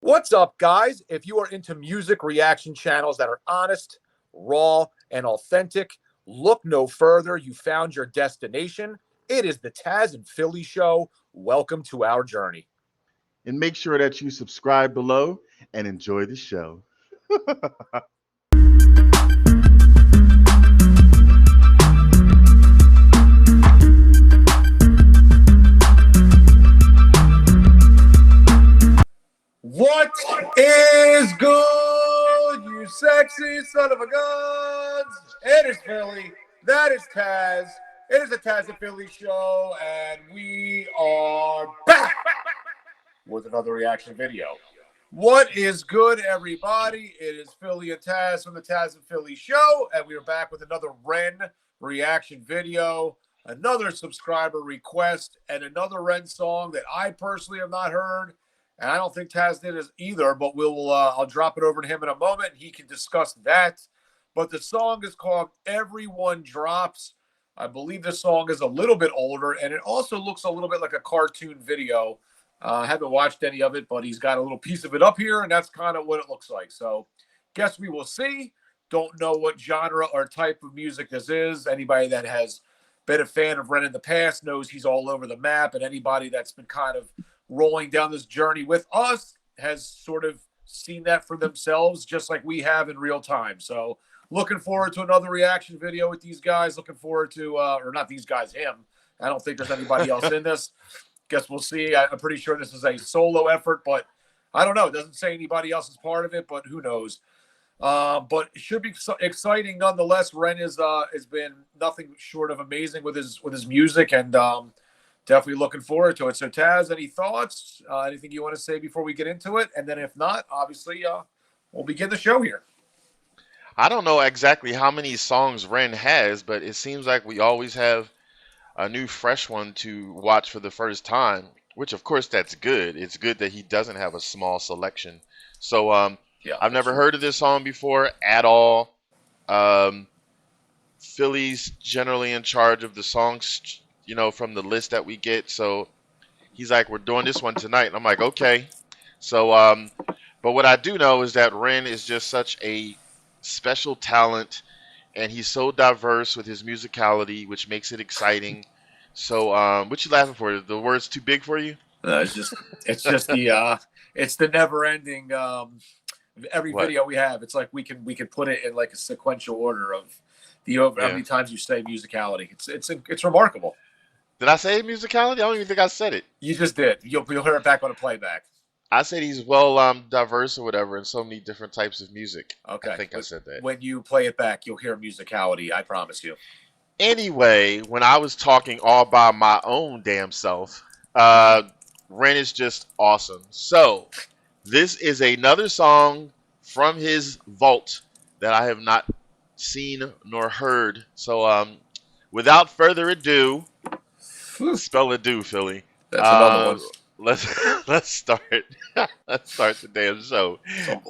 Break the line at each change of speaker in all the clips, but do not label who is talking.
What's up, guys? If you are into music reaction channels that are honest, raw, and authentic, look no further. You found your destination. It is the Tazzz and Philly Show. Welcome to our journey.
And make sure that you subscribe below and enjoy the show.
What is good, you sexy son of a guns? It is Philly. That is Tazzz. It is the Tazzz and Philly Show, and we are back with another reaction video. What is good, everybody? It is Philly and Tazzz from the Tazzz and Philly Show, and we are back with another Ren reaction video, another subscriber request, and another Ren song that I personally have not heard. And I don't think Tazzz did either, but I'll drop it over to him in a moment. He can discuss that. But the song is called Everyone Drops. I believe the song is a little bit older, and it also looks a little bit like a cartoon video. I haven't watched any of it, but he's got a little piece of it up here, and that's kind of what it looks like. So guess we will see. Don't know what genre or type of music this is. Anybody that has been a fan of Ren in the past knows he's all over the map, and anybody that's been kind of rolling down this journey with us has sort of seen that for themselves, just like we have in real time. So looking forward to another reaction video with these guys. Looking forward to, or not these guys, him. I don't think there's anybody else in this. Guess we'll see. I'm pretty sure this is a solo effort, but I don't know. It doesn't say anybody else is part of it, but who knows? But it should be exciting nonetheless. Ren has been nothing short of amazing with his music, and definitely looking forward to it. So, Tazzz, any thoughts? Anything you want to say before we get into it? And then if not, obviously, we'll begin the show here.
I don't know exactly how many songs Ren has, but it seems like we always have a new fresh one to watch for the first time, which, of course, that's good. It's good that he doesn't have a small selection. So, yeah, I've never heard of this song before at all. Philly's generally in charge of the songs, you know, from the list that we get. So he's like, we're doing this one tonight. And I'm like, okay. So, but what I do know is that Ren is just such a special talent, and he's so diverse with his musicality, which makes it exciting. So, what you laughing for? The word's too big for you?
It's just the never ending, every video we have. It's like we can put it in like a sequential order of how many times you say musicality. It's remarkable.
Did I say musicality? I don't even think I said it.
You just did. You'll hear it back on a playback.
I said he's well diverse or whatever in so many different types of music.
Okay.
I think I said that.
When you play it back, you'll hear musicality. I promise you.
Anyway, when I was talking all by my own damn self, Ren is just awesome. So this is another song from his vault that I have not seen nor heard. So without further ado, spell ado, Philly.
That's another one.
Let's start. Let's start the damn show.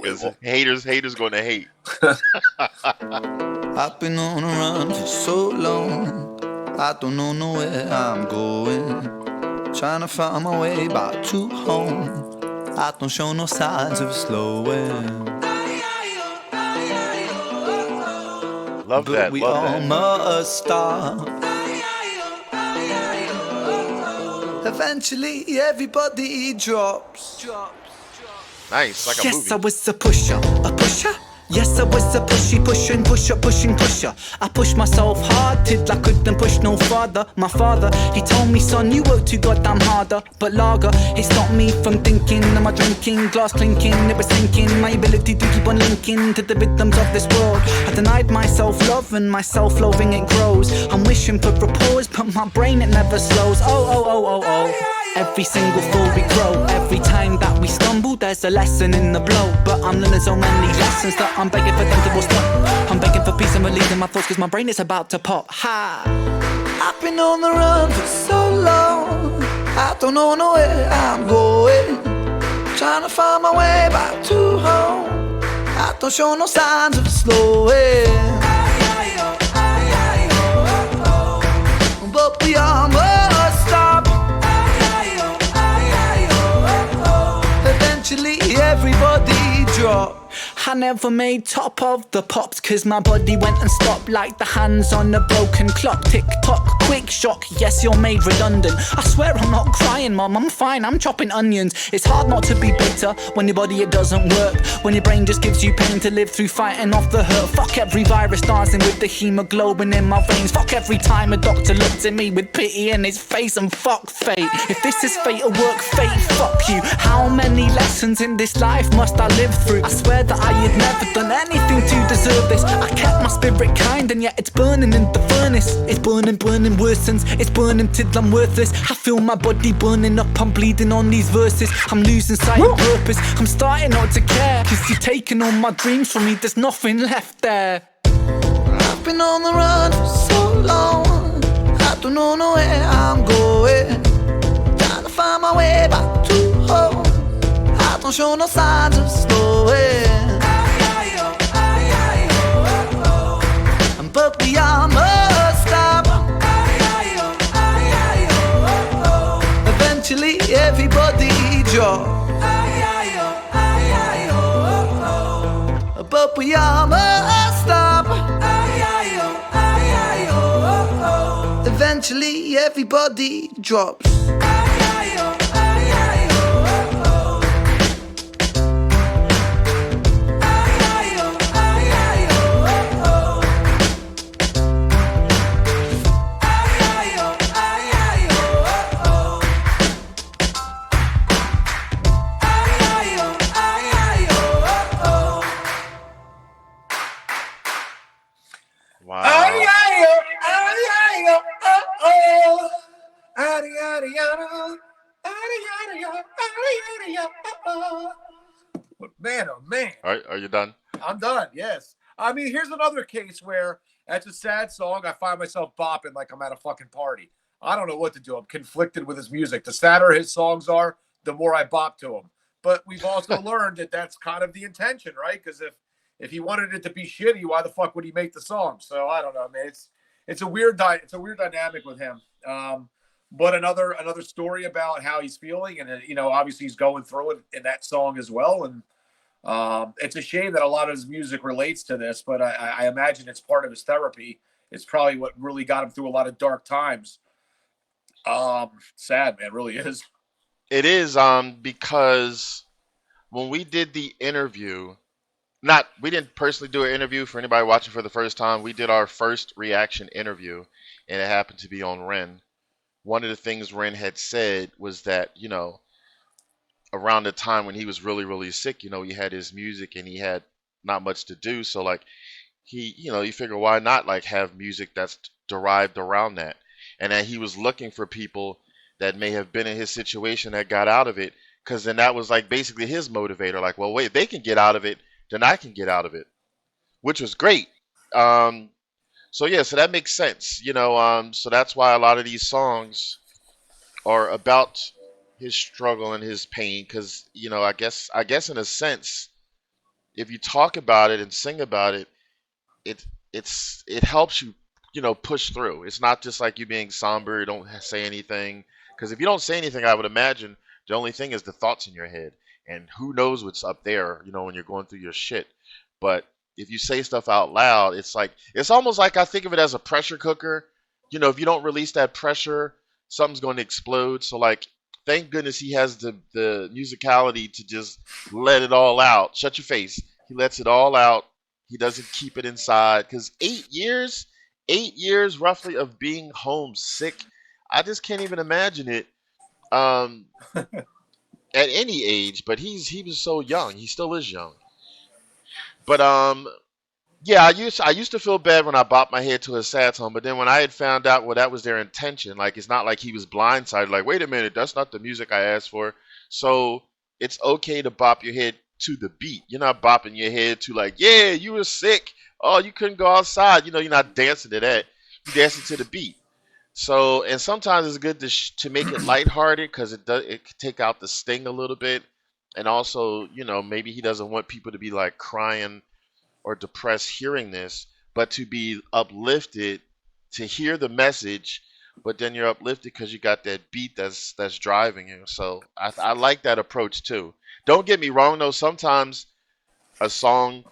Because haters going to hate.
I've been on a run for so long, I don't know where I'm going. Trying to find my way back to home, I don't show no signs of slowing.
Love
but
that.
We
love
all
that.
must stop. Eventually everybody drops.
Nice, like a
yes,
movie.
I was a pusher, a pusher. Yes, I was a pushy, pushing, pusher, pushing, pusher. I pushed myself hard till I couldn't push no farther. My father, he told me, son, you work too goddamn harder. But lager, it stopped me from thinking. Am I drinking, glass clinking, it was sinking. My ability to keep on linking to the rhythms of this world. I denied myself love and my self-loathing, it grows. I'm wishing for a pause, but my brain, it never slows. Oh. Every single fall we grow. Every time that we stumble, there's a lesson in the blow. But I'm learning so many lessons that I'm begging for them to all stop. I'm begging for peace and relief in my thoughts, cause my brain is about to pop. Ha! I've been on the run for so long, I don't know where I'm going. Trying to find my way back to home, I don't show no signs of slowing. But we all must stop. Eventually everybody drop. I never made top of the pops, cause my body went and stopped like the hands on a broken clock. Tick tock, quick shock, yes you're made redundant. I swear I'm not crying, mom, I'm fine, I'm chopping onions. It's hard not to be bitter when your body it doesn't work, when your brain just gives you pain to live through, fighting off the hurt. Fuck every virus dancing with the hemoglobin in my veins. Fuck every time a doctor looked at me with pity in his face, and fuck fate. If this is fate or work, fate, fuck you. How many lessons in this life must I live through? I swear that I had never done anything to deserve this. I kept my spirit kind and yet it's burning in the furnace. It's burning, burning worsens, it's burning till I'm worthless. I feel my body burning up, I'm bleeding on these verses. I'm losing sight of purpose, I'm starting not to care, cause you've taken all my dreams from me, there's nothing left there. I've been on the run for so long, I don't know where I'm going. Trying to find my way back to home, I don't show no signs of slowing. But beyond must stop. Eventually everybody drop. But beyond must stop. Eventually everybody drops.
Man, oh man.
All right, are you done?
I'm done, yes. I mean, here's another case where that's a sad song. I find myself bopping like I'm at a fucking party. I don't know what to do. I'm conflicted with his music. The sadder his songs are, the more I bop to him. But we've also learned that that's kind of the intention, right? Because if he wanted it to be shitty, why the fuck would he make the song? So I don't know, man. It's a weird dynamic with him. But another story about how he's feeling, and obviously he's going through it in that song as well. And it's a shame that a lot of his music relates to this, but I imagine it's part of his therapy. It's probably what really got him through a lot of dark times. Sad, man, really is.
It is because when we did the interview, we didn't personally do an interview for anybody watching for the first time. We did our first reaction interview, and it happened to be on Ren. One of the things Ren had said was that, around the time when he was really, really sick, he had his music and he had not much to do. So like you figure why not like have music that's derived around that. And that he was looking for people that may have been in his situation that got out of it. Cause then that was like basically his motivator. Like, well, wait, if they can get out of it, then I can get out of it, which was great. So that makes sense, so that's why a lot of these songs are about his struggle and his pain. Cause I guess in a sense, if you talk about it and sing about it, it helps you, push through. It's not just like you being somber, you don't say anything. Cause if you don't say anything, I would imagine the only thing is the thoughts in your head, and who knows what's up there, when you're going through your shit. But if you say stuff out loud, it's almost like I think of it as a pressure cooker. If you don't release that pressure, something's going to explode. So like, thank goodness he has the musicality to just let it all out. Shut your face. He lets it all out. He doesn't keep it inside. Because 8 years roughly of being homesick, I just can't even imagine it at any age. But he was so young. He still is young. But I used to feel bad when I bopped my head to a sad song, but then when I had found out, well, that was their intention. Like, it's not like he was blindsided. Like, wait a minute, that's not the music I asked for. So it's okay to bop your head to the beat. You're not bopping your head to like, yeah, you were sick. Oh, you couldn't go outside. You're not dancing to that. You're dancing to the beat. So, and sometimes it's good to make it lighthearted because it can take out the sting a little bit. And also, maybe he doesn't want people to be like crying or depressed hearing this, but to be uplifted, to hear the message but then you're uplifted because you got that beat that's driving you. So I like that approach too. Don't get me wrong though. Sometimes a song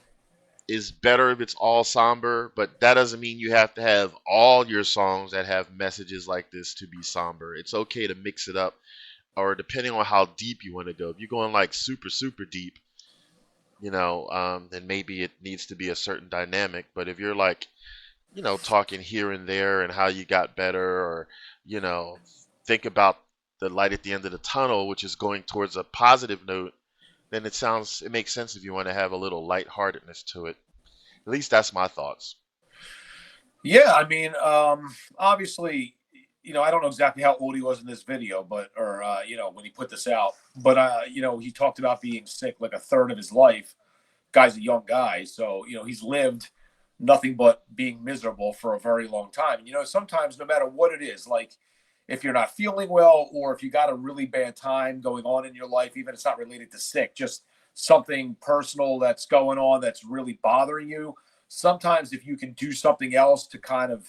is better if it's all somber, but that doesn't mean you have to have all your songs that have messages like this to be somber. It's okay to mix it up, or depending on how deep you want to go. If you're going like super, super deep, then maybe it needs to be a certain dynamic. But if you're like, talking here and there and how you got better, or, you know, think about the light at the end of the tunnel, which is going towards a positive note, then it makes sense if you want to have a little lightheartedness to it. At least that's my thoughts.
Yeah, I mean, obviously, I don't know exactly how old he was in this video, when he put this out, but he talked about being sick like a third of his life. Guy's a young guy, so he's lived nothing but being miserable for a very long time. And sometimes, no matter what it is, like if you're not feeling well, or if you got a really bad time going on in your life, even if it's not related to sick, just something personal that's going on that's really bothering you. Sometimes if you can do something else to kind of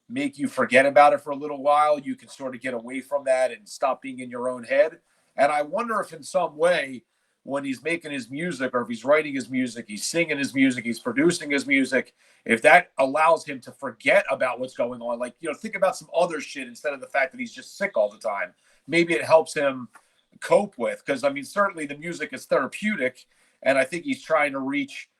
make you forget about it for a little while, you can sort of get away from that and stop being in your own head. And I wonder if in some way, when he's making his music, or if he's writing his music, he's singing his music, he's producing his music, if that allows him to forget about what's going on, like, think about some other shit instead of the fact that he's just sick all the time. Maybe it helps him cope with, because I mean, certainly the music is therapeutic, and I think he's trying to reach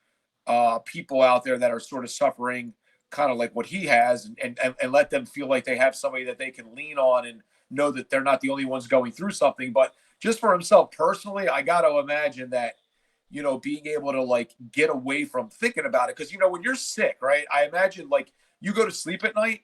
people out there that are sort of suffering kind of like what he has, and let them feel like they have somebody that they can lean on and know that they're not the only ones going through something. But just for himself personally, I got to imagine that, being able to like get away from thinking about it. Because, when you're sick, right, I imagine like you go to sleep at night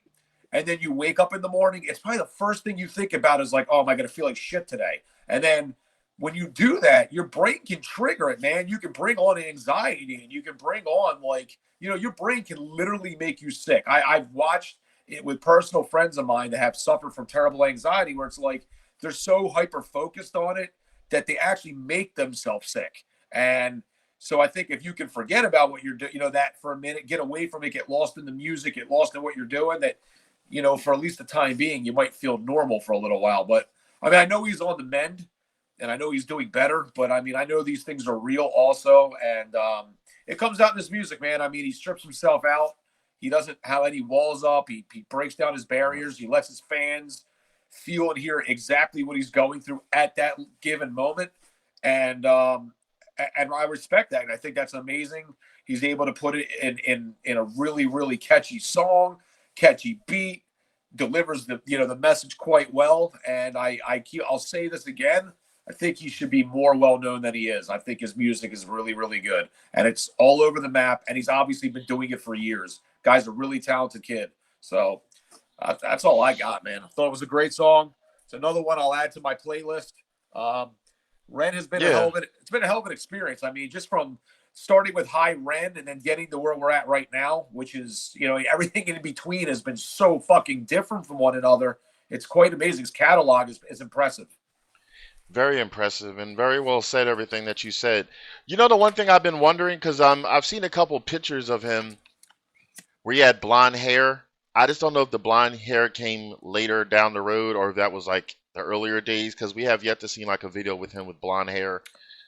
and then you wake up in the morning, it's probably the first thing you think about is like, oh, am I going to feel like shit today? And then when you do that, your brain can trigger it, man. You can bring on anxiety, and you can bring on like, your brain can literally make you sick. I've watched it with personal friends of mine that have suffered from terrible anxiety, where it's like they're so hyper focused on it that they actually make themselves sick. And so I think if you can forget about what you're doing, that for a minute, get away from it, get lost in the music, get lost in what you're doing, that, for at least the time being, you might feel normal for a little while. But I mean, I know he's on the mend, and I know he's doing better, but I mean, I know these things are real also. And it comes out in his music, man. I mean, he strips himself out. He doesn't have any walls up. He breaks down his barriers. He lets his fans feel and hear exactly what he's going through at that given moment. And I respect that. And I think that's amazing. He's able to put it in a really, really catchy song, catchy beat, delivers the message quite well. And I'll say this again. I think he should be more well-known than he is. I think his music is really, really good. And it's all over the map. And he's obviously been doing it for years. Guy's a really talented kid. So that's all I got, man. I thought it was a great song. It's another one I'll add to my playlist. Ren has been a hell of an experience. I mean, just from starting with high Ren and then getting to where we're at right now, which is, everything in between has been so fucking different from one another. It's quite amazing. His catalog is impressive.
Very impressive, and very well said, everything that you said. The one thing I've been wondering, because I've seen a couple pictures of him where he had blonde hair. I just don't know if the blonde hair came later down the road, or if that was like the earlier days, because we have yet to see like a video with him with blonde hair.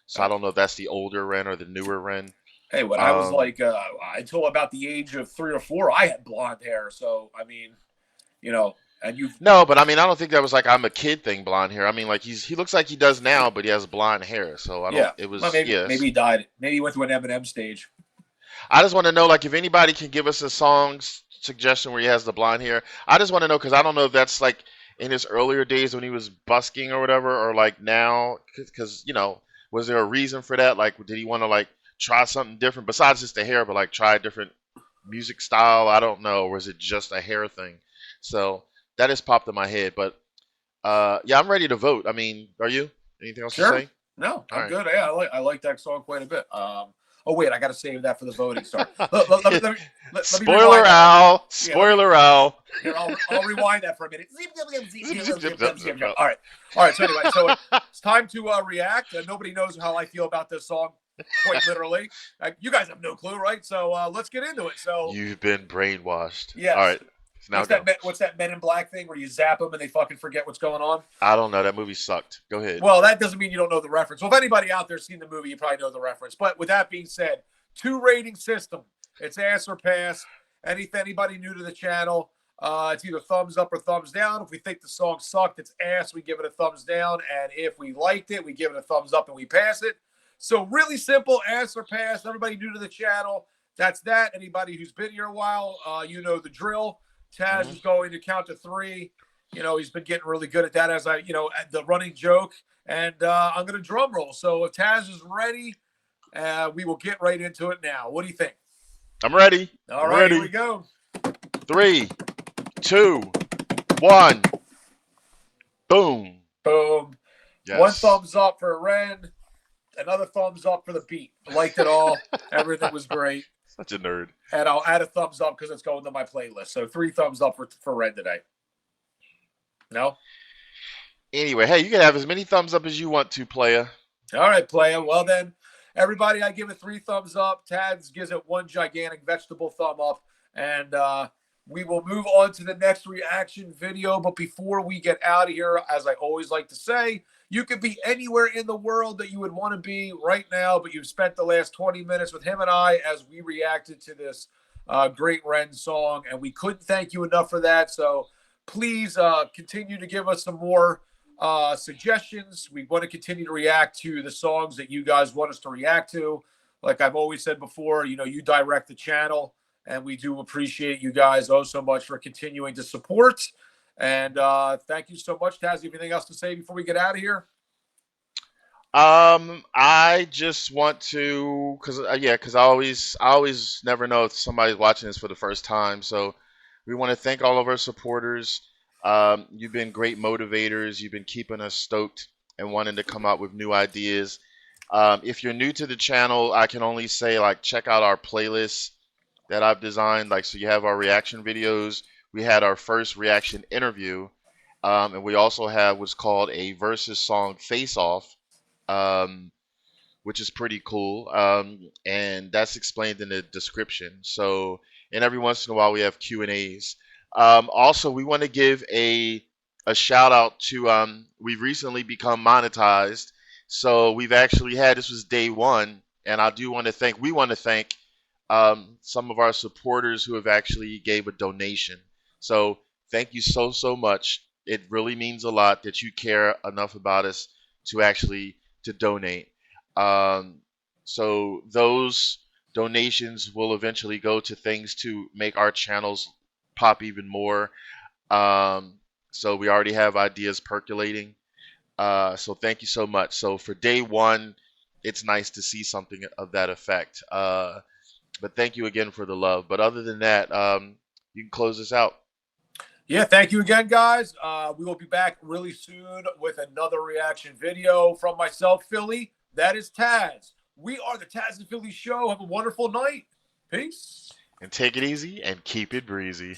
So I don't know if that's the older Ren or the newer Ren.
Hey, when I was like, until about the age of 3 or 4, I had blonde hair. So, I mean, and you.
No, but I mean, I don't think that was like I'm a kid thing, blonde hair. I mean, like he looks like he does now, but he has blonde hair. So I don't. Yeah. It was.
Well, maybe he died. Maybe he went through an Eminem stage.
I just want to know, like, if anybody can give us a song suggestion where he has the blonde hair. I just want to know, because I don't know if that's like in his earlier days when he was busking or whatever, or like now, because was there a reason for that? Like, did he want to like try something different besides just the hair, but like try a different music style? I don't know. Or was it just a hair thing? So that has popped in my head. But yeah, I'm ready to vote. I mean, are you? Anything else to say?
No, I'm good. Yeah, I like that song quite a bit. Oh wait, I got to save that for the voting. Sorry.
Spoiler Al. Spoiler Al.
Here, I'll rewind that for a minute. All right. So anyway, it's time to react. Nobody knows how I feel about this song, quite literally. You guys have no clue, right? So let's get into it. So
you've been brainwashed.
Yes.
All right. Now go.
What's that Men in Black thing where you zap them and they fucking forget what's going on?
I don't know. That movie sucked. Go ahead.
Well, that doesn't mean you don't know the reference. Well, if anybody out there's seen the movie, you probably know the reference. But with that being said, 2 rating system. It's ass or pass. Anybody new to the channel, it's either thumbs up or thumbs down. If we think the song sucked, it's ass, we give it a thumbs down. And if we liked it, we give it a thumbs up and we pass it. So really simple, ass or pass. Everybody new to the channel, that's that. Anybody who's been here a while, you know the drill. Tazzz is going to count to 3. You know, he's been getting really good at that as the running joke. And I'm going to drum roll. So if Tazzz is ready, we will get right into it now. What do you think?
I'm ready.
All right, here we go.
3, 2, 1. Boom.
Boom.
Yes.
1 thumbs up for Ren. Another thumbs up for the beat. Liked it all. Everything was great.
Such a nerd.
And I'll add a thumbs up because it's going to my playlist. So 3 thumbs up for Ren today. No?
Anyway, hey, you can have as many thumbs up as you want to, playa.
All right, playa. Well, then, everybody, I give it 3 thumbs up. Tazzz gives it 1 gigantic vegetable thumb up. And we will move on to the next reaction video. But before we get out of here, as I always like to say, you could be anywhere in the world that you would want to be right now, but you've spent the last 20 minutes with him and I as we reacted to this great Ren song, and we couldn't thank you enough for that. So please continue to give us some more suggestions. We want to continue to react to the songs that you guys want us to react to. Like I've always said before, you know, you direct the channel, and we do appreciate you guys so much for continuing to support. And thank you so much, Tazzz. Anything else to say before we get out of here?
I just want to, because I always never know if somebody's watching this for the first time. So we want to thank all of our supporters. You've been great motivators. You've been keeping us stoked and wanting to come out with new ideas. If you're new to the channel, I can only say, like, check out our playlists that I've designed. Like, so you have our reaction videos. We had our first reaction interview, and we also have what's called a versus song face-off, which is pretty cool, and that's explained in the description. So, and every once in a while we have Q&As. Also, we want to give a shout out to we've recently become monetized. So we've actually had, this was day 1, and we want to thank some of our supporters who have actually gave a donation. So thank you so much. It really means a lot that you care enough about us to donate. So those donations will eventually go to things to make our channels pop even more. So we already have ideas percolating. So thank you so much. So for day 1, it's nice to see something of that effect. But thank you again for the love. But other than that, you can close this out.
Yeah, thank you again, guys. We will be back really soon with another reaction video from myself, Philly. That is Tazzz. We are the Tazzz and Philly Show. Have a wonderful night. Peace.
And take it easy and keep it breezy.